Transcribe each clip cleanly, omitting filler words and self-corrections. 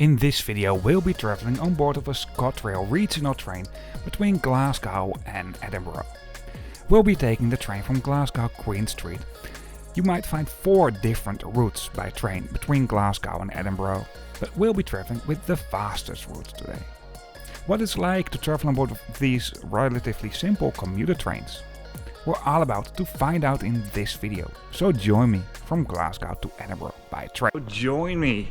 In this video we'll be travelling on board of a ScotRail regional train between Glasgow and Edinburgh. We'll be taking the train from Glasgow Queen Street. You might find 4 different routes by train between Glasgow and Edinburgh, but we'll be travelling with the fastest route today. What it's like to travel on board of these relatively simple commuter trains, we're all about to find out in this video. So join me from Glasgow to Edinburgh by train. Join me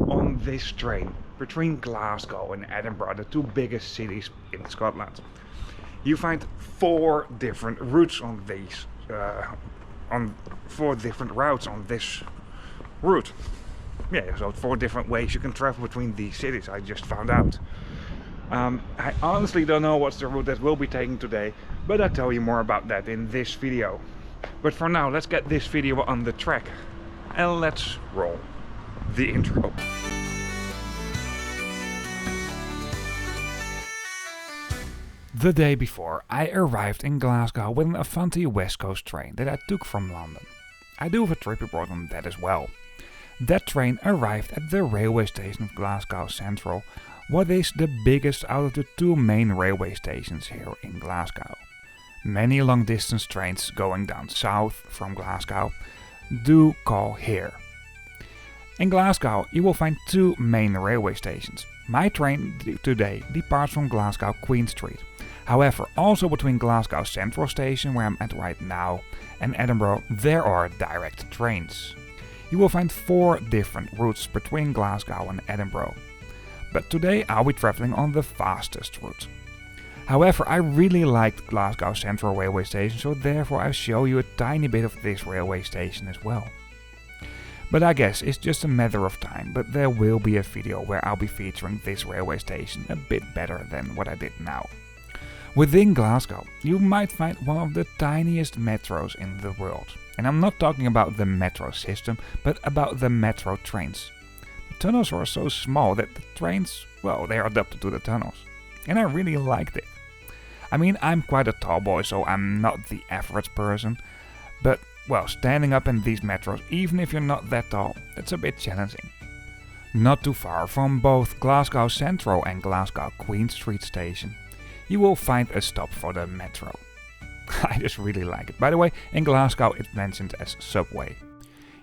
on this train between Glasgow and Edinburgh, the 2 biggest cities in Scotland. You find 4 different routes on these, on 4 different routes on this route. Yeah, so 4 different ways you can travel between these cities, I just found out. I honestly don't know what's the route that we'll be taking today, but I'll tell you more about that in this video. But for now, let's get this video on the track and let's roll the intro. The day before, I arrived in Glasgow with an Avanti West Coast train that I took from London. I do have a trip report on that as well. That train arrived at the railway station of Glasgow Central, what is the biggest out of the 2 main railway stations here in Glasgow. Many long distance trains going down south from Glasgow do call here. In Glasgow you will find 2 main railway stations. My train today departs from Glasgow Queen Street. However, also between Glasgow Central Station, where I'm at right now, and Edinburgh, there are direct trains. You will find 4 different routes between Glasgow and Edinburgh. But today I'll be travelling on the fastest route. However, I really liked Glasgow Central Railway Station, so therefore I'll show you a tiny bit of this railway station as well. But I guess it's just a matter of time, but there will be a video where I'll be featuring this railway station a bit better than what I did now. Within Glasgow, you might find one of the tiniest metros in the world. And I'm not talking about the metro system, but about the metro trains. The tunnels are so small that the trains, well, they are adapted to the tunnels. And I really liked it. I mean, I'm quite a tall boy, so I'm not the average person. But, well, standing up in these metros, even if you're not that tall, it's a bit challenging. Not too far from both Glasgow Central and Glasgow Queen Street station, you will find a stop for the metro. I just really like it. By the way, in Glasgow it's mentioned as subway.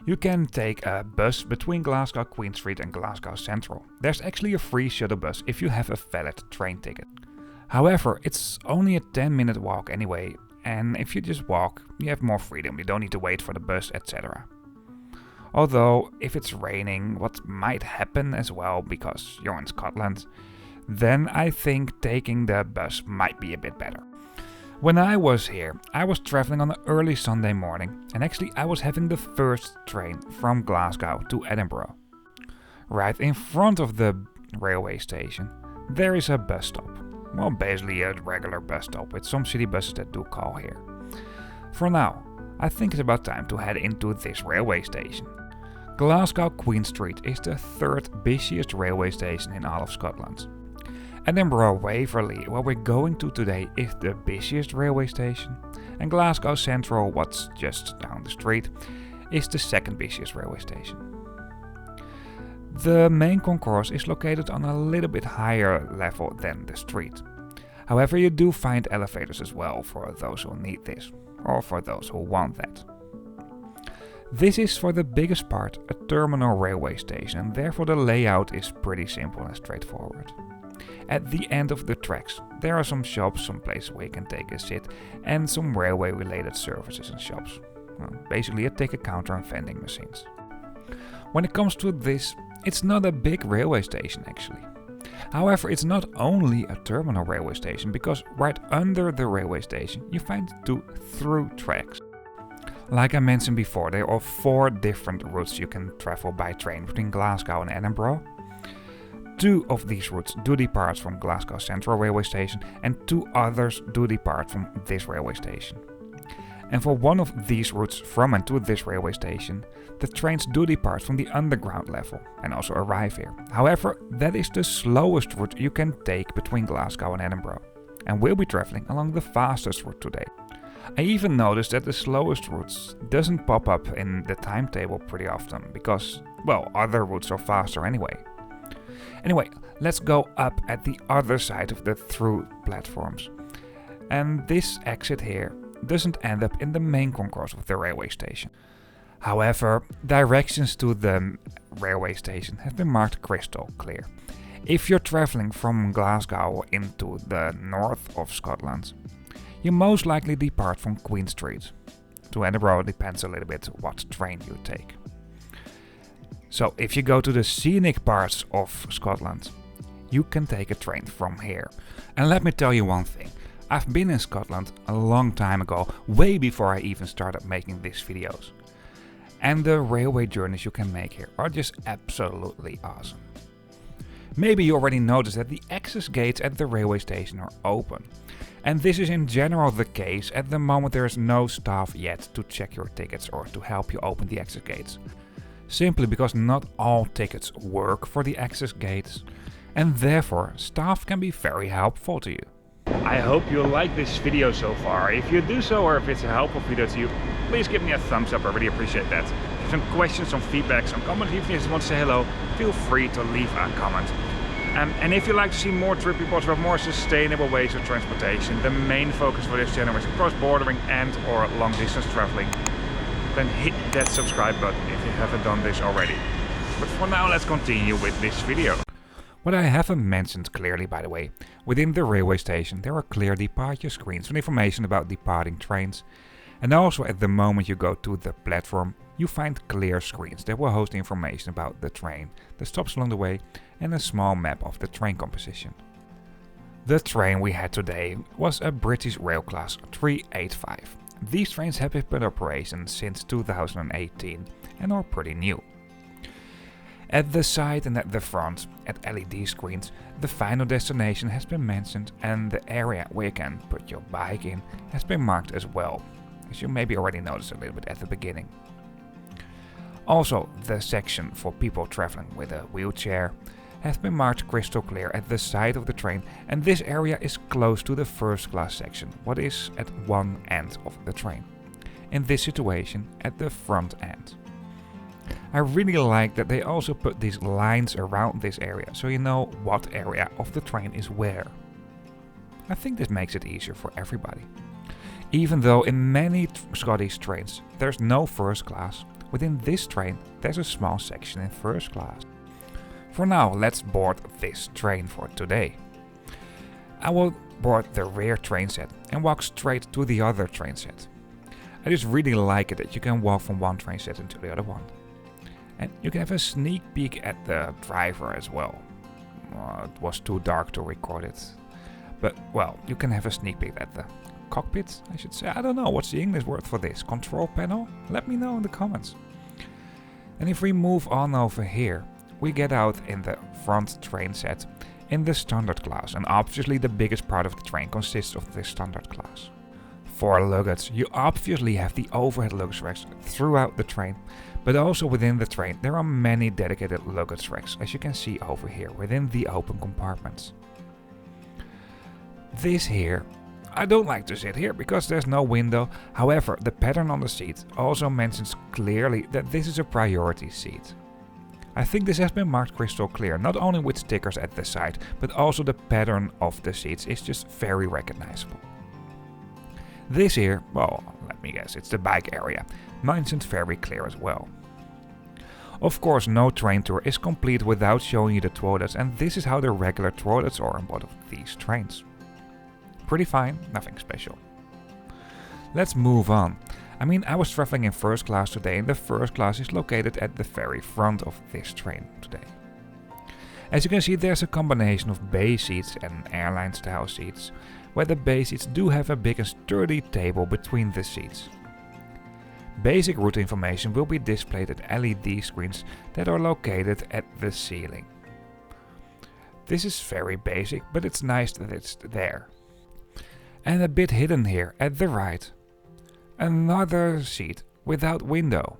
You can take a bus between Glasgow Queen Street and Glasgow Central. There's actually a free shuttle bus if you have a valid train ticket. However, it's only a 10-minute walk anyway, and if you just walk, you have more freedom. You don't need to wait for the bus, etc. Although, if it's raining, what might happen as well, because you're in Scotland, then I think taking the bus might be a bit better. When I was here, I was travelling on an early Sunday morning, and actually I was having the first train from Glasgow to Edinburgh. Right in front of the railway station, there is a bus stop. Well, basically a regular bus stop with some city buses that do call here. For now, I think it's about time to head into this railway station. Glasgow Queen Street is the 3rd busiest railway station in all of Scotland. Edinburgh Waverley, where we're going to today, is the busiest railway station, and Glasgow Central, what's just down the street, is the 2nd busiest railway station. The main concourse is located on a little bit higher level than the street. However, you do find elevators as well for those who need this, or for those who want that. This is for the biggest part a terminal railway station, and therefore the layout is pretty simple and straightforward. At the end of the tracks, there are some shops, some places where you can take a sit, and some railway related services and shops. Well, basically a ticket counter and vending machines. When it comes to this, it's not a big railway station actually. However, it's not only a terminal railway station, because right under the railway station you find 2 through tracks. Like I mentioned before, there are 4 different routes you can travel by train between Glasgow and Edinburgh. 2 of these routes do depart from Glasgow Central Railway Station, and 2 others do depart from this railway station. And for one of these routes from and to this railway station, the trains do depart from the underground level and also arrive here. However, that is the slowest route you can take between Glasgow and Edinburgh, and we'll be travelling along the fastest route today. I even noticed that the slowest routes doesn't pop up in the timetable pretty often, because, well, other routes are faster anyway. Anyway, let's go up at the other side of the through platforms. And this exit here doesn't end up in the main concourse of the railway station. However, directions to the railway station have been marked crystal clear. If you're travelling from Glasgow into the north of Scotland, you most likely depart from Queen Street. To Edinburgh depends a little bit what train you take. So if you go to the scenic parts of Scotland, you can take a train from here. And let me tell you one thing. I've been in Scotland a long time ago, way before I even started making these videos. And the railway journeys you can make here are just absolutely awesome. Maybe you already noticed that the access gates at the railway station are open. And this is in general the case. At the moment there is no staff yet to check your tickets or to help you open the access gates. Simply because not all tickets work for the access gates, and therefore staff can be very helpful to you. I hope you like this video so far. If you do so, or if it's a helpful video to you, please give me a thumbs up, I really appreciate that. If you have some questions, some feedback, some comments, even if you just want to say hello, feel free to leave a comment. And if you'd like to see more trip reports about more sustainable ways of transportation, the main focus for this channel is cross-bordering and or long-distance traveling, then hit that subscribe button if you haven't done this already. But for now, let's continue with this video. What I haven't mentioned clearly, by the way, within the railway station there are clear departure screens with information about departing trains. And also at the moment you go to the platform, you find clear screens that will host information about the train, the stops along the way, and a small map of the train composition. The train we had today was a British Rail Class 385. These trains have been in operation since 2018 and are pretty new. At the side and at the front, at LED screens, the final destination has been mentioned and the area where you can put your bike in has been marked as well, as you maybe already noticed a little bit at the beginning. Also, the section for people traveling with a wheelchair has been marked crystal clear at the side of the train, and this area is close to the first class section, what is at one end of the train. In this situation, at the front end. I really like that they also put these lines around this area, so you know what area of the train is where. I think this makes it easier for everybody. Even though in many Scottish trains there's no first class, within this train there's a small section in first class. For now, let's board this train for today. I will board the rear train set and walk straight to the other train set. I just really like it that you can walk from one train set into the other one. And you can have a sneak peek at the driver as well. It was too dark to record it. But, well, you can have a sneak peek at the cockpit, I should say. I don't know, what's the English word for this? Control panel? Let me know in the comments. And if we move on over here, we get out in the front train set in the standard class. And obviously the biggest part of the train consists of the standard class. For luggage, you obviously have the overhead luggage racks throughout the train, but also within the train there are many dedicated luggage racks, as you can see over here within the open compartments. This here, I don't like to sit here because there's no window. However, the pattern on the seat also mentions clearly that this is a priority seat. I think this has been marked crystal clear, not only with stickers at the side, but also the pattern of the seats is just very recognizable. This here, well, let me guess, it's the bike area, mentioned very clear as well. Of course, no train tour is complete without showing you the toilets, and this is how the regular toilets are on board of these trains. Pretty fine, nothing special. Let's move on. I mean, I was traveling in first class today, and the first class is located at the very front of this train today. As you can see, there's a combination of bay seats and airline style seats, where the bay seats do have a big and sturdy table between the seats. Basic route information will be displayed at LED screens that are located at the ceiling. This is very basic, but it's nice that it's there. And a bit hidden here at the right, another seat without window.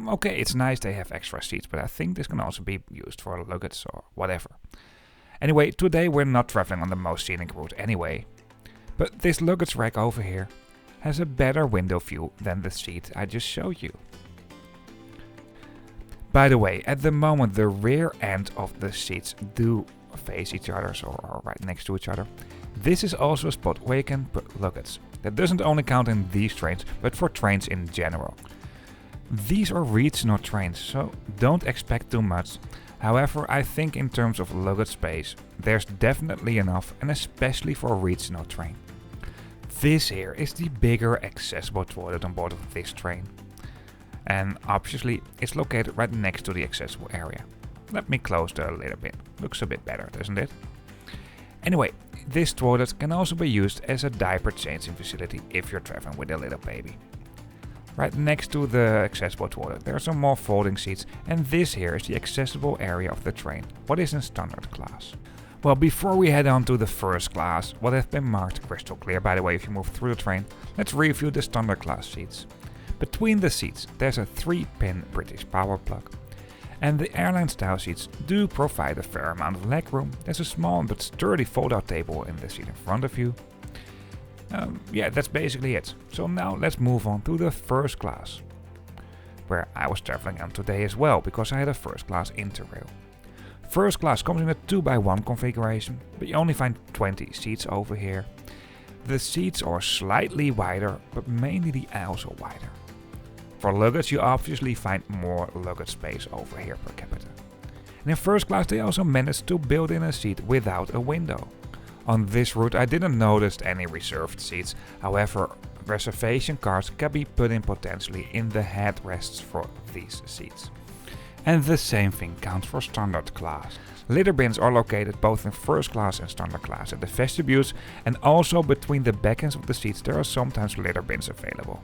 Okay, it's nice they have extra seats, but I think this can also be used for luggage or whatever. Anyway, today we're not traveling on the most scenic route anyway. But this luggage rack over here has a better window view than the seat I just showed you. By the way, at the moment the rear end of the seats do face each other, so are right next to each other. This is also a spot where you can put luggage. That doesn't only count in these trains, but for trains in general. These are regional trains, so don't expect too much. However, I think in terms of luggage space, there's definitely enough, and especially for a regional train. This here is the bigger accessible toilet on board of this train. And obviously it's located right next to the accessible area. Let me close the lid a bit. Looks a bit better, doesn't it? Anyway, this toilet can also be used as a diaper changing facility if you're traveling with a little baby. Right next to the accessible toilet there are some more folding seats, and this here is the accessible area of the train, what is in standard class. Well, before we head on to the first class, what have been marked crystal clear by the way if you move through the train, let's review the standard class seats. Between the seats there's a 3-pin British power plug. And the airline style seats do provide a fair amount of legroom. There's a small but sturdy fold-out table in the seat in front of you. Yeah, that's basically it. So now let's move on to the first class, where I was traveling on today as well, because I had a first class interrail. First class comes in a 2x1 configuration, but you only find 20 seats over here. The seats are slightly wider, but mainly the aisles are wider. For luggage you obviously find more luggage space over here per capita. And in first class they also managed to build in a seat without a window. On this route I didn't notice any reserved seats, however reservation cards can be put in potentially in the headrests for these seats. And the same thing counts for standard class. Litter bins are located both in first class and standard class at the vestibules, and also between the backends of the seats there are sometimes litter bins available.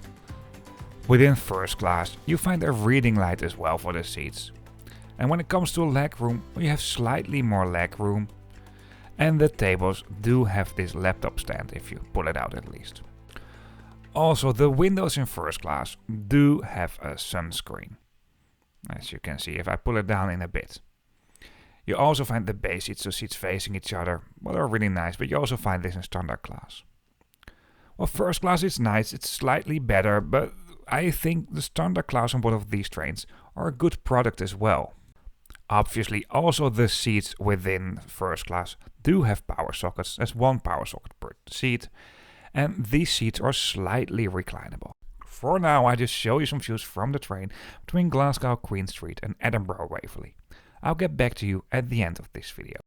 Within first class you find a reading light as well for the seats. And when it comes to leg room, you have slightly more leg room. And the tables do have this laptop stand if you pull it out at least. Also the windows in first class do have a sunscreen. As you can see if I pull it down in a bit. You also find the base seats, so seats facing each other, well, they're really nice, but you also find this in standard class. Well, first class is nice, it's slightly better, but I think the standard class on board of these trains are a good product as well. Obviously also the seats within first class do have power sockets, there's one power socket per seat, and these seats are slightly reclinable. For now I just show you some views from the train between Glasgow Queen Street and Edinburgh Waverley. I'll get back to you at the end of this video.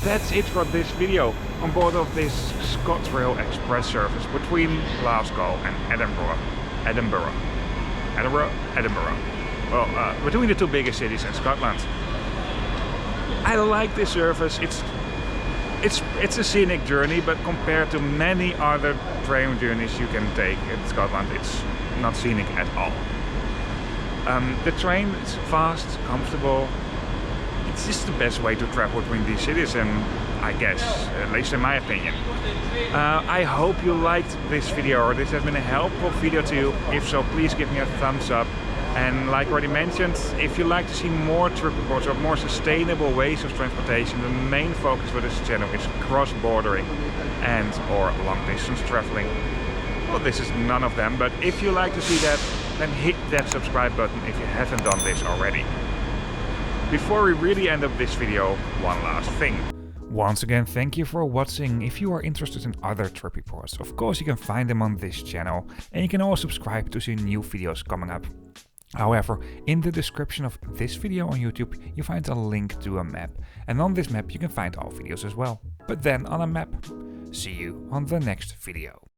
That's it for this video on board of this ScotRail Express service between Glasgow and Edinburgh. Well, between the two biggest cities in Scotland. I like this service. It's a scenic journey, but compared to many other train journeys you can take in Scotland, it's not scenic at all. The train is fast, comfortable. It's just the best way to travel between these cities, and I guess, at least in my opinion. I hope you liked this video, or this has been a helpful video to you. If so, please give me a thumbs up. And like already mentioned, if you like to see more trip reports of more sustainable ways of transportation, the main focus for this channel is cross-bordering and or long-distance traveling. Well, this is none of them, but if you like to see that, then hit that subscribe button if you haven't done this already. Before we really end up this video, one last thing. Once again, thank you for watching. If you are interested in other trip reports, of course you can find them on this channel, and you can also subscribe to see new videos coming up. However, in the description of this video on YouTube, you find a link to a map, and on this map you can find all videos as well. But then on a map. See you on the next video.